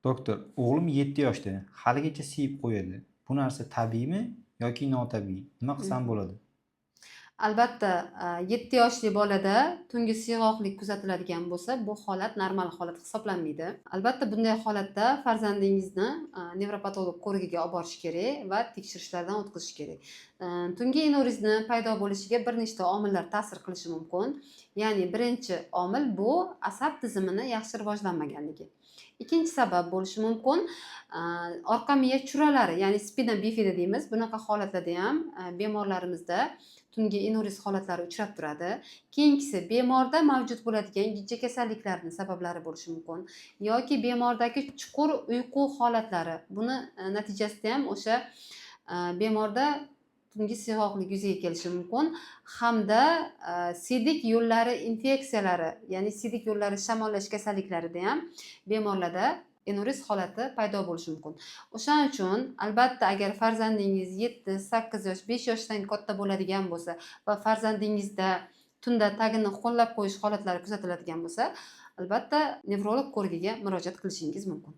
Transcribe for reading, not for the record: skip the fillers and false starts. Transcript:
Doktor, o'g'lim 7 yoshda, haligacha siyib qo'yadi. Bu narsa tabiiymi yoki notabiiy? Nima qilsam bo'ladi? Albatta, 7 yoshli bolada tungi siyg'oqlik kuzatiladigan bo'lsa, bu holat normal holat hisoblanmaydi. Albatta, bunday holatda farzandingizni nevropatolog ko'rigiga olib borish kerak va tekshirishlardan o'tkazish kerak. Tungi anevrizma paydo bo'lishiga bir nechta omillar ta'sir qilishi mumkin. Ya'ni birinchi omil bu asab tizimini yaxshi rivojlanmaganligi. Ikkinchi sabab bo'lishi mumkin orqa miya churalari, ya'ni spina bifida deymiz. Bunaqa holatlarda ham bemorlarimizda tungi anevriz holatlari uchrab turadi. Keyingisi bemorda mavjud bo'ladigan gijja kasalliklarning sabablari bo'lishi mumkin yoki bemordagi chuqur uyqu holatlari. Buni natijasida ham o'sha bemorda tungi siyg'oqlik yuzaga kelishi mumkin hamda siydik yo'llari infeksiyalari, ya'ni siydik yo'llari shamollash kasalliklarida ham bemorlarda anevriz holati paydo bo'lishi mumkin. O'shaning uchun albatta agar farzandingiz 7, 8 yosh, 5 yoshdan katta bo'ladigan bo'lsa va farzandingizda tunda tagini qo'llab qo'yish holatlari kuzatiladigan bo'lsa, albatta nevrolog ko'rigiga murojaat qilishingiz mumkin.